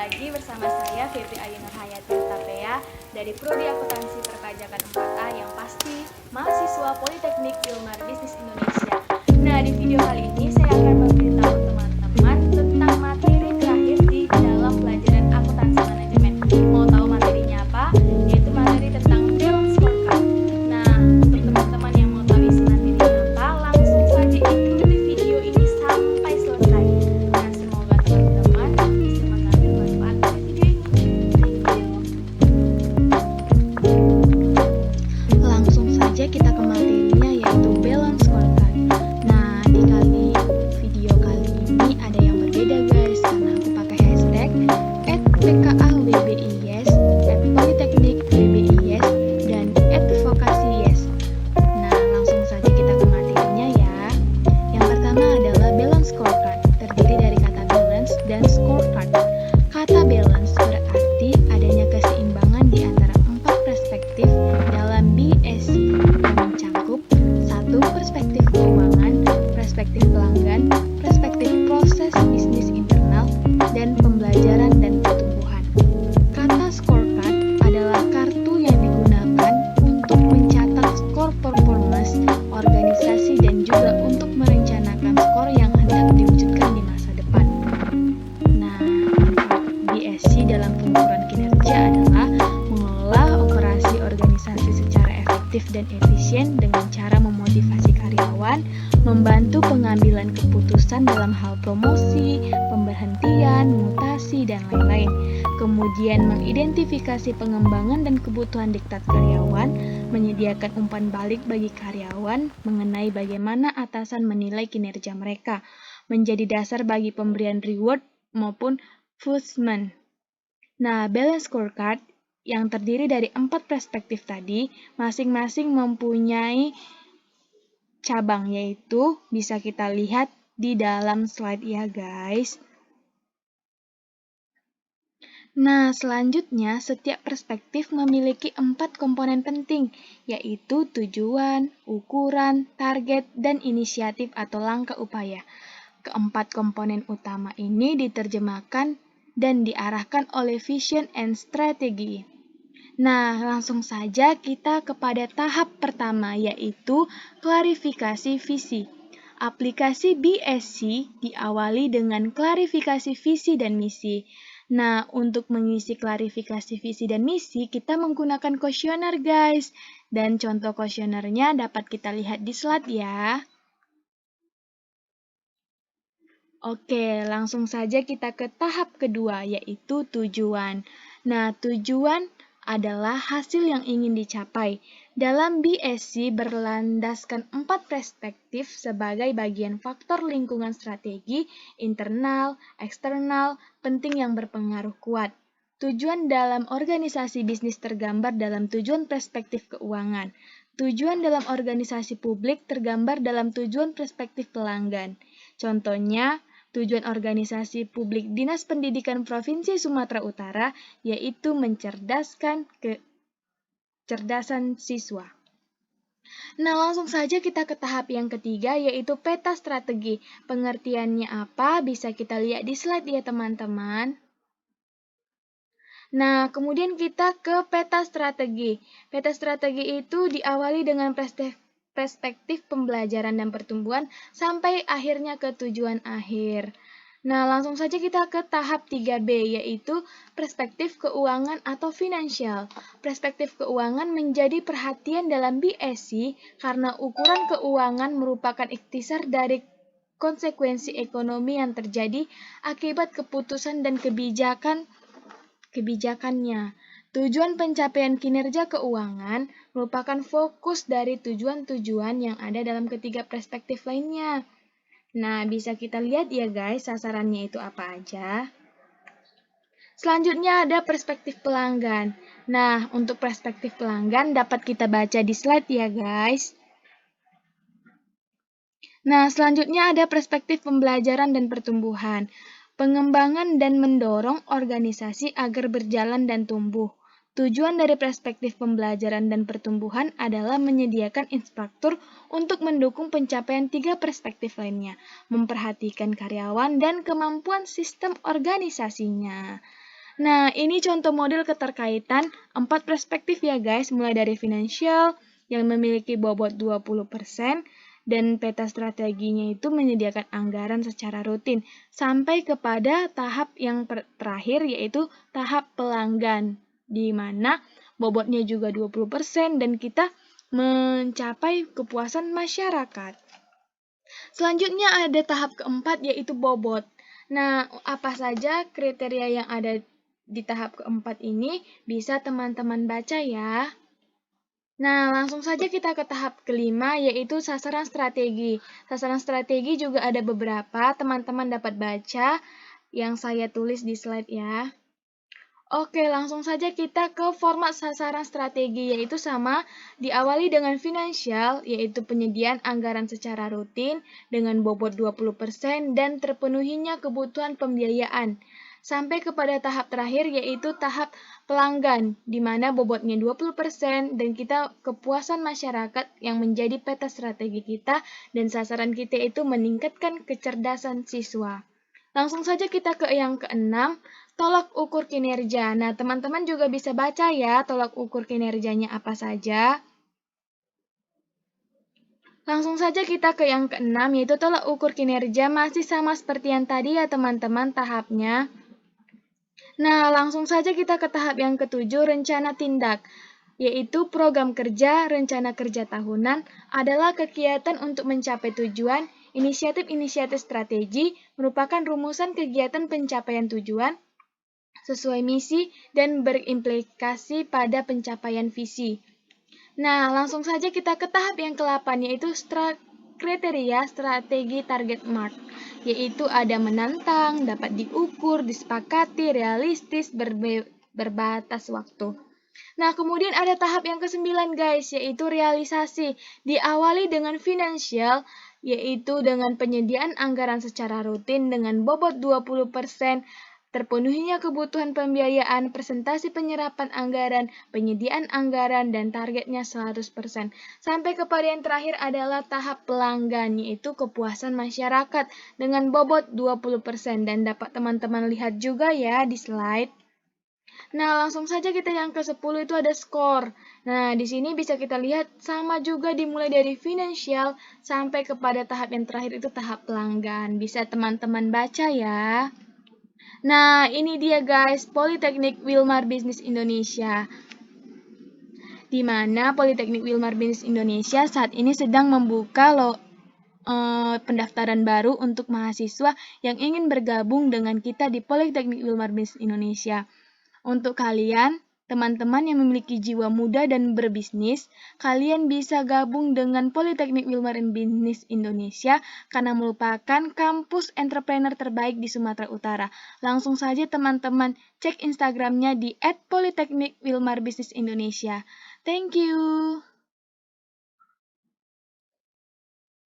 lagi bersama saya Fitri Ayu Nurhayati Tapea dari Prodi Akuntansi Perpajakan 4A yang pasti mahasiswa Politeknik Ilmar Bisnis Indonesia. Nah, di video kali ini saya akan memberitahu teman-teman tentang materi terakhir di dalam pelajaran akuntansi manajemen. Mau tahu materinya apa? Yaitu materi tentang balance scorecard. Nah, untuk teman-teman yang mau tahu isi materinya apa, langsung saja ikuti video ini sampai selesai. Nah, semoga teman-teman bisa mengambil manfaat dari video ini. Langsung saja kita ke materinya, yaitu balance scorecard. Nah, di video kali ini ada yang berbeda guys, karena aku pakai hashtag @PKAWBIYes, @Politeknik-WBIYes, dan @VokasiYes. Nah, langsung saja kita ke materinya ya. Yang pertama adalah balance scorecard, terdiri dari kata balance dan scorecard. Kata balance berarti adanya keseimbangan di antara 4 perspektif dalam BSC yang mencakup 1. Perspektif keuangan, perspektif pelanggan, perspektif proses bisnis internal, dan pembelajaran dan pertumbuhan. Kata scorecard adalah kartu yang digunakan untuk mencatat skor performance organisasi dan juga untuk merencanakan skor yang hendak diwujudkan di masa depan. Nah, manfaat BSC dalam pengukuran kinerja adalah mengelola operasi organisasi secara efektif dan efisien dengan cara memotivasi karyawan, membantu pengambilan keputusan dalam hal promosi, pemberhentian, mutasi, dan lain-lain. Kemudian mengidentifikasi pengembangan dan kebutuhan diktat karyawan, menyediakan umpan balik bagi karyawan mengenai bagaimana atasan menilai kinerja mereka, menjadi dasar bagi pemberian reward maupun punishment. Nah, balance scorecard yang terdiri dari 4 perspektif tadi, masing-masing mempunyai cabang, yaitu bisa kita lihat di dalam slide ya guys. Nah, selanjutnya setiap perspektif memiliki 4 komponen penting, yaitu tujuan, ukuran, target, dan inisiatif atau langkah upaya. Keempat komponen utama ini diterjemahkan dan diarahkan oleh vision and strategy. Nah, langsung saja kita kepada tahap pertama, yaitu klarifikasi visi. Aplikasi BSC diawali dengan klarifikasi visi dan misi. Nah, untuk mengisi klarifikasi visi dan misi, kita menggunakan kuesioner guys. Dan contoh kuesionernya dapat kita lihat di slide ya. Oke, langsung saja kita ke tahap kedua, yaitu tujuan. Nah, tujuan adalah hasil yang ingin dicapai. Dalam BSC berlandaskan 4 perspektif sebagai bagian faktor lingkungan strategi, internal, eksternal, penting yang berpengaruh kuat. Tujuan dalam organisasi bisnis tergambar dalam tujuan perspektif keuangan. Tujuan dalam organisasi publik tergambar dalam tujuan perspektif pelanggan. Contohnya, tujuan organisasi publik Dinas Pendidikan Provinsi Sumatera Utara yaitu mencerdaskan kecerdasan siswa. Nah, langsung saja kita ke tahap yang ketiga, yaitu peta strategi. Pengertiannya apa? Bisa kita lihat di slide ya teman-teman. Nah, kemudian kita ke peta strategi. Peta strategi itu diawali dengan perspektif pembelajaran dan pertumbuhan sampai akhirnya ke tujuan akhir. Nah, langsung saja kita ke tahap 3B, yaitu perspektif keuangan atau finansial. Perspektif keuangan menjadi perhatian dalam BSC karena ukuran keuangan merupakan ikhtisar dari konsekuensi ekonomi yang terjadi akibat keputusan dan kebijakannya. Tujuan pencapaian kinerja keuangan merupakan fokus dari tujuan-tujuan yang ada dalam ketiga perspektif lainnya. Nah, bisa kita lihat ya guys, sasarannya itu apa aja. Selanjutnya ada perspektif pelanggan. Nah, untuk perspektif pelanggan dapat kita baca di slide ya guys. Nah, selanjutnya ada perspektif pembelajaran dan pertumbuhan. Pengembangan dan mendorong organisasi agar berjalan dan tumbuh. Tujuan dari perspektif pembelajaran dan pertumbuhan adalah menyediakan instruktur untuk mendukung pencapaian 3 perspektif lainnya, memperhatikan karyawan dan kemampuan sistem organisasinya. Nah, ini contoh model keterkaitan 4 perspektif ya guys, mulai dari finansial yang memiliki bobot 20% dan peta strateginya itu menyediakan anggaran secara rutin sampai kepada tahap yang terakhir yaitu tahap pelanggan di mana bobotnya juga 20% dan kita mencapai kepuasan masyarakat. Selanjutnya ada tahap keempat yaitu bobot. Nah, apa saja kriteria yang ada di tahap keempat ini bisa teman-teman baca ya. Nah, langsung saja kita ke tahap kelima yaitu sasaran strategi. Sasaran strategi juga ada beberapa, teman-teman dapat baca yang saya tulis di slide ya. Oke, langsung saja kita ke format sasaran strategi, yaitu sama, diawali dengan finansial, yaitu penyediaan anggaran secara rutin dengan bobot 20% dan terpenuhinya kebutuhan pembiayaan. Sampai kepada tahap terakhir, yaitu tahap pelanggan, di mana bobotnya 20% dan kita kepuasan masyarakat yang menjadi peta strategi kita dan sasaran kita itu meningkatkan kecerdasan siswa. Langsung saja kita ke yang keenam, tolak ukur kinerja. Nah, teman-teman juga bisa baca ya tolak ukur kinerjanya apa saja. Langsung saja kita ke yang keenam, yaitu tolak ukur kinerja masih sama seperti yang tadi ya teman-teman tahapnya. Nah, langsung saja kita ke tahap yang ketujuh, rencana tindak. Yaitu program kerja, rencana kerja tahunan adalah kegiatan untuk mencapai tujuan. Inisiatif-inisiatif strategi merupakan rumusan kegiatan pencapaian tujuan sesuai misi dan berimplikasi pada pencapaian visi. Nah, langsung saja kita ke tahap yang ke-8 yaitu kriteria strategi target mark, yaitu ada menantang, dapat diukur, disepakati, realistis, berbatas waktu. Nah, kemudian ada tahap yang ke-9 guys, yaitu realisasi. Diawali dengan finansial, yaitu dengan penyediaan anggaran secara rutin dengan bobot 20%, terpenuhinya kebutuhan pembiayaan, presentasi penyerapan anggaran, penyediaan anggaran, dan targetnya 100%. Sampai kepada yang terakhir adalah tahap pelanggan, yaitu kepuasan masyarakat dengan bobot 20%. Dan dapat teman-teman lihat juga ya di slide. Nah, langsung saja kita yang ke-10 itu ada skor. Nah, di sini bisa kita lihat sama juga dimulai dari finansial sampai kepada tahap yang terakhir itu tahap pelanggan. Bisa teman-teman baca ya. Nah, ini dia guys, Politeknik Wilmar Bisnis Indonesia. Di mana Politeknik Wilmar Bisnis Indonesia saat ini sedang membuka pendaftaran baru untuk mahasiswa yang ingin bergabung dengan kita di Politeknik Wilmar Bisnis Indonesia. Untuk kalian, teman-teman yang memiliki jiwa muda dan berbisnis, kalian bisa gabung dengan Politeknik Wilmar Bisnis Indonesia karena merupakan kampus entrepreneur terbaik di Sumatera Utara. Langsung saja teman-teman cek Instagramnya di @politeknikwilmarbisnisindonesia. Thank you.